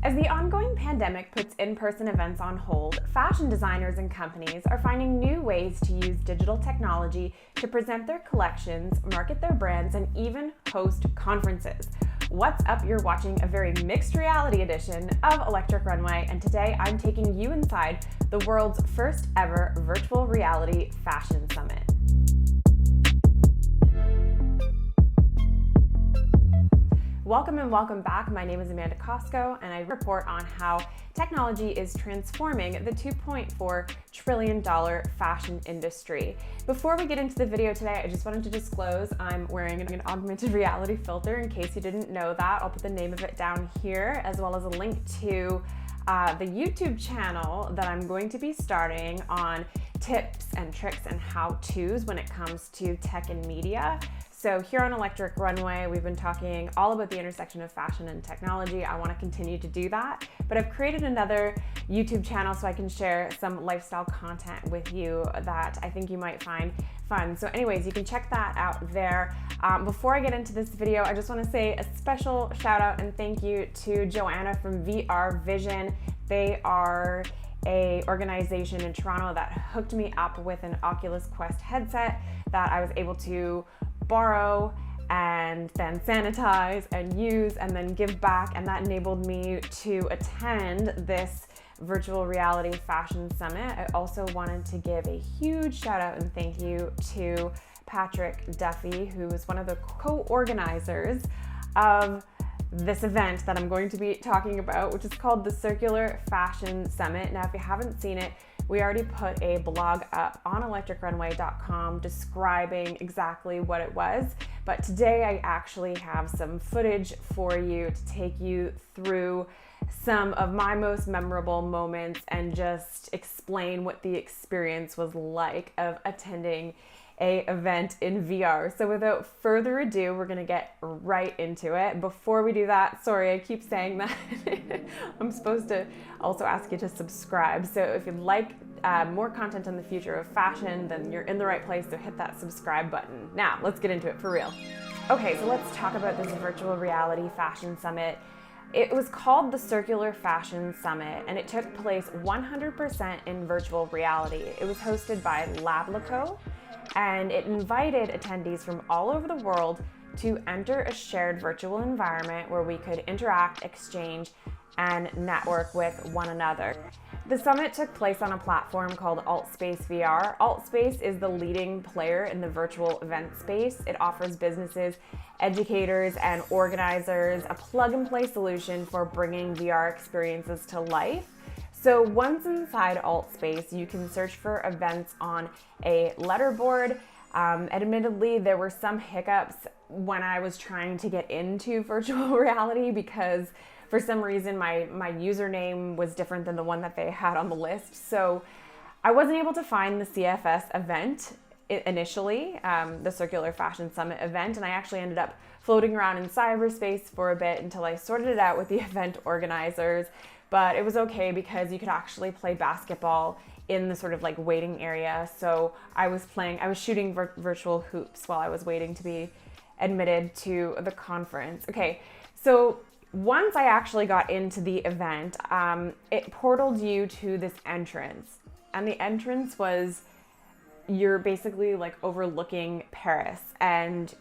As the ongoing pandemic puts in-person events on hold, fashion designers and companies are finding new ways to use digital technology to present their collections, market their brands, and even host conferences. What's up? You're watching a very mixed reality edition of Electric Runway, and today I'm taking you inside the world's first ever virtual reality fashion summit. Welcome and welcome back. My name is Amanda Cosco, and I report on how technology is transforming the $2.4 trillion fashion industry. Before we get into the video today, I just wanted to disclose I'm wearing an augmented reality filter. In case you didn't know that, I'll put the name of it down here, as well as a link to the YouTube channel that I'm going to be starting on tips and tricks and how-tos when it comes to tech and media. So here on Electric Runway, we've been talking all about the intersection of fashion and technology. I want to continue to do that, but I've created another YouTube channel so I can share some lifestyle content with you that I think you might find fun. So anyways, you can check that out there. Before I get into this video, I just want to say a special shout out and thank you to Joanna from VR Vision. They are an organization in Toronto that hooked me up with an Oculus Quest headset that I was able to borrow and then sanitize and use and then give back, and that enabled me to attend this virtual reality fashion summit. I also wanted to give a huge shout out and thank you to Patrick Duffy, who is one of the co-organizers of this event that I'm going to be talking about, which is called the Circular Fashion Summit. Now, if you haven't seen it, we already put a blog up on electricrunway.com describing exactly what it was, but today I actually have some footage for you to take you through some of my most memorable moments and just explain what the experience was like of attending an event in VR. So without further ado, we're gonna get right into it. Before we do that, sorry, I keep saying that. I'm supposed to also ask you to subscribe. So if you'd like more content on the future of fashion, then you're in the right place, so hit that subscribe button. Now, let's get into it for real. Okay, so let's talk about this virtual reality fashion summit. It was called the Circular Fashion Summit, and it took place 100% in virtual reality. It was hosted by Lablaco, and it invited attendees from all over the world to enter a shared virtual environment where we could interact, exchange, and network with one another. The summit took place on a platform called AltSpace VR. AltSpace is the leading player in the virtual event space. It offers businesses, educators, and organizers a plug-and-play solution for bringing VR experiences to life. So once inside AltSpace, you can search for events on a letterboard. Admittedly, there were some hiccups when I was trying to get into virtual reality because for some reason my username was different than the one that they had on the list. So I wasn't able to find the CFS event initially, the Circular Fashion Summit event, and I actually ended up floating around in cyberspace for a bit until I sorted it out with the event organizers. But it was okay because you could actually play basketball in the sort of like waiting area. So I was shooting virtual hoops while I was waiting to be admitted to the conference. Okay, so once I actually got into the event, it portaled you to this entrance. And the entrance was, you're basically like overlooking Paris, and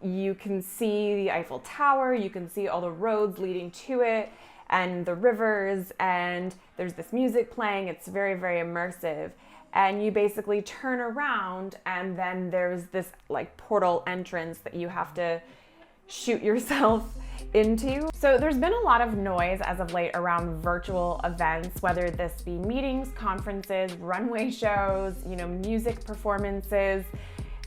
you can see the Eiffel Tower, you can see all the roads leading to it, and the rivers, and there's this music playing. It's very, very immersive. And you basically turn around, and then there's this like portal entrance that you have to shoot yourself into. So there's been a lot of noise as of late around virtual events, whether this be meetings, conferences, runway shows, music performances.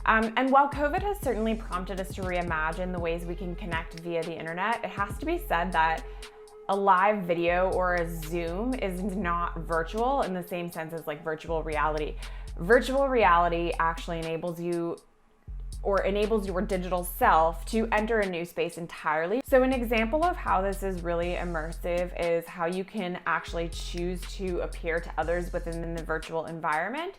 And while COVID has certainly prompted us to reimagine the ways we can connect via the internet, it has to be said that a live video or a Zoom is not virtual in the same sense as like virtual reality. Virtual reality actually enables your digital self to enter a new space entirely. So an example of how this is really immersive is how you can actually choose to appear to others within the virtual environment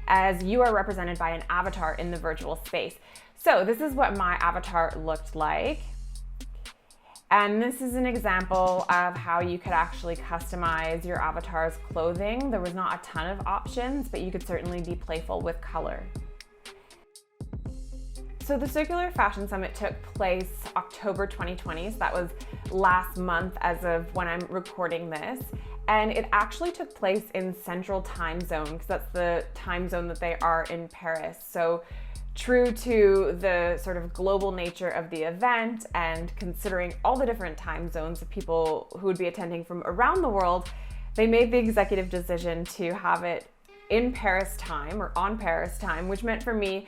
as you are represented by an avatar in the virtual space. So this is what my avatar looked like. And this is an example of how you could actually customize your avatar's clothing. There was not a ton of options, but you could certainly be playful with color. So the Circular Fashion Summit took place October 2020, so that was last month as of when I'm recording this. And it actually took place in Central Time Zone, because that's the time zone that they are in Paris. So true to the sort of global nature of the event and considering all the different time zones of people who would be attending from around the world, they made the executive decision to have it in Paris time or on Paris time, which meant for me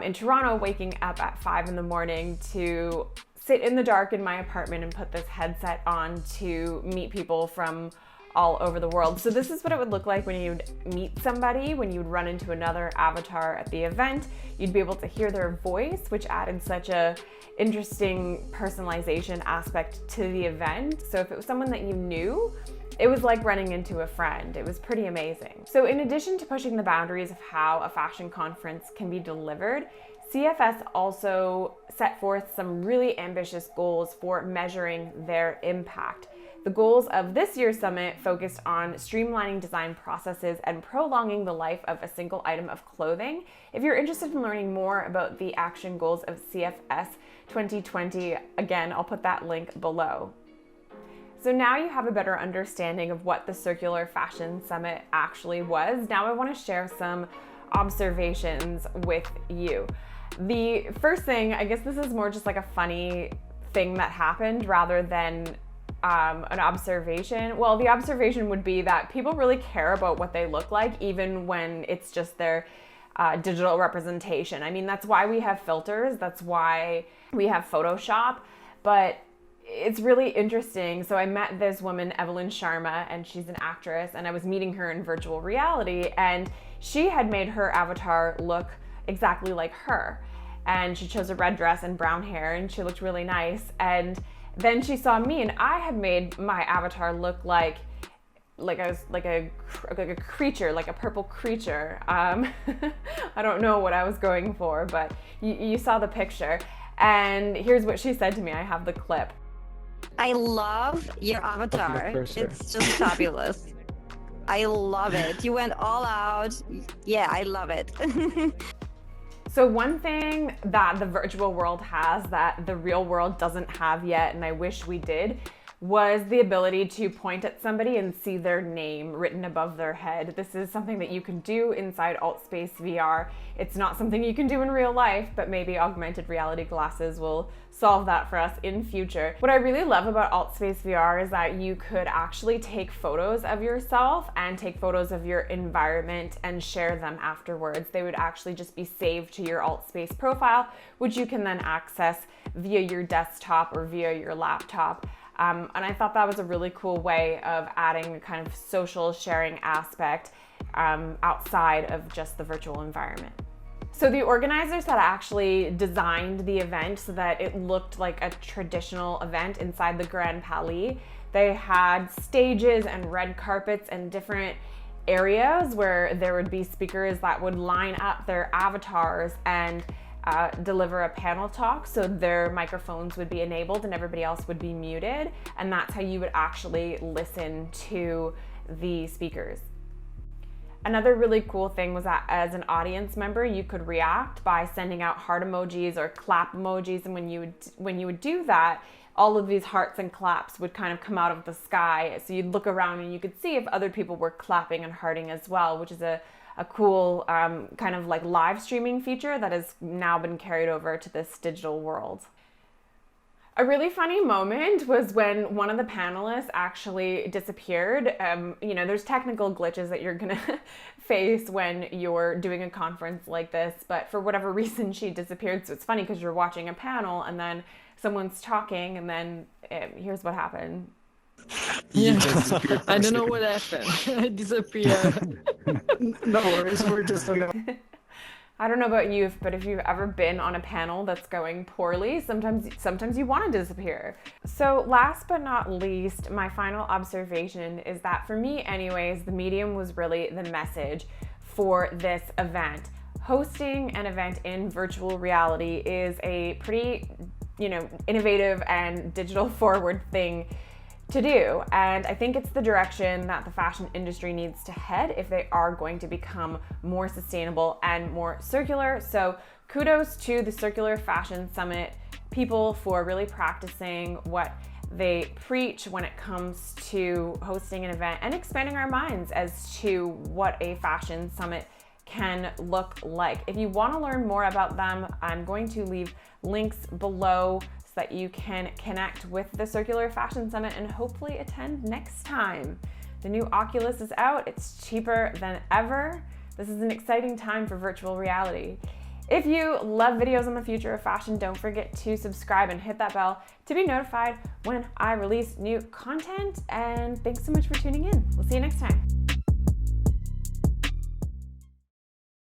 in Toronto waking up at 5 in the morning to sit in the dark in my apartment and put this headset on to meet people from all over the world. So this is what it would look like when you'd meet somebody, when you'd run into another avatar at the event. You'd be able to hear their voice, which added such a interesting personalization aspect to the event. So if it was someone that you knew, it was like running into a friend. It was pretty amazing. So in addition to pushing the boundaries of how a fashion conference can be delivered, CFS also set forth some really ambitious goals for measuring their impact. The goals of this year's summit focused on streamlining design processes and prolonging the life of a single item of clothing. If you're interested in learning more about the action goals of CFS 2020, again, I'll put that link below. So now you have a better understanding of what the Circular Fashion Summit actually was. Now I want to share some observations with you. The first thing, I guess this is more just like a funny thing that happened rather than an observation. Well, the observation would be that people really care about what they look like, even when it's just their digital representation. I mean, that's why we have filters, that's why we have Photoshop, but it's really interesting. So I met this woman, Evelyn Sharma, and she's an actress, and I was meeting her in virtual reality, and she had made her avatar look exactly like her. And she chose a red dress and brown hair, and she looked really nice. And then she saw me, and I had made my avatar look like a creature, like a purple creature. I don't know what I was going for, but you saw the picture. And here's what she said to me. I have the clip. I love your avatar. It's just fabulous. I love it. You went all out. Yeah, I love it. So one thing that the virtual world has that the real world doesn't have yet, and I wish we did, was the ability to point at somebody and see their name written above their head. This is something that you can do inside AltSpace VR. It's not something you can do in real life, but maybe augmented reality glasses will solve that for us in future. What I really love about AltSpace VR is that you could actually take photos of yourself and take photos of your environment and share them afterwards. They would actually just be saved to your AltSpace profile, which you can then access via your desktop or via your laptop. And I thought that was a really cool way of adding a kind of social sharing aspect outside of just the virtual environment. So the organizers had actually designed the event so that it looked like a traditional event inside the Grand Palais. They had stages and red carpets and different areas where there would be speakers that would line up their avatars and deliver a panel talk, so their microphones would be enabled and everybody else would be muted, and that's how you would actually listen to the speakers. Another really cool thing was that as an audience member, you could react by sending out heart emojis or clap emojis, and when you would do that, all of these hearts and claps would kind of come out of the sky. So you'd look around and you could see if other people were clapping and hearting as well, which is a cool kind of like live streaming feature that has now been carried over to this digital world. A really funny moment was when one of the panelists actually disappeared. There's technical glitches that you're gonna face when you're doing a conference like this, but for whatever reason she disappeared. So it's funny because you're watching a panel and then someone's talking and then here's what happened. Yeah, I don't know what happened. I disappeared. No worries, we're just I don't know about you, but if you've ever been on a panel that's going poorly, sometimes you want to disappear. So last but not least, my final observation is that for me anyways, the medium was really the message for this event. Hosting an event in virtual reality is a pretty innovative and digital forward thing to do. And I think it's the direction that the fashion industry needs to head if they are going to become more sustainable and more circular. So kudos to the Circular Fashion Summit people for really practicing what they preach when it comes to hosting an event and expanding our minds as to what a fashion summit can look like. If you want to learn more about them, I'm going to leave links below so that you can connect with the Circular Fashion Summit and hopefully attend next time. The new Oculus is out. It's cheaper than ever. This is an exciting time for virtual reality. If you love videos on the future of fashion, don't forget to subscribe and hit that bell to be notified when I release new content. And thanks so much for tuning in. We'll see you next time.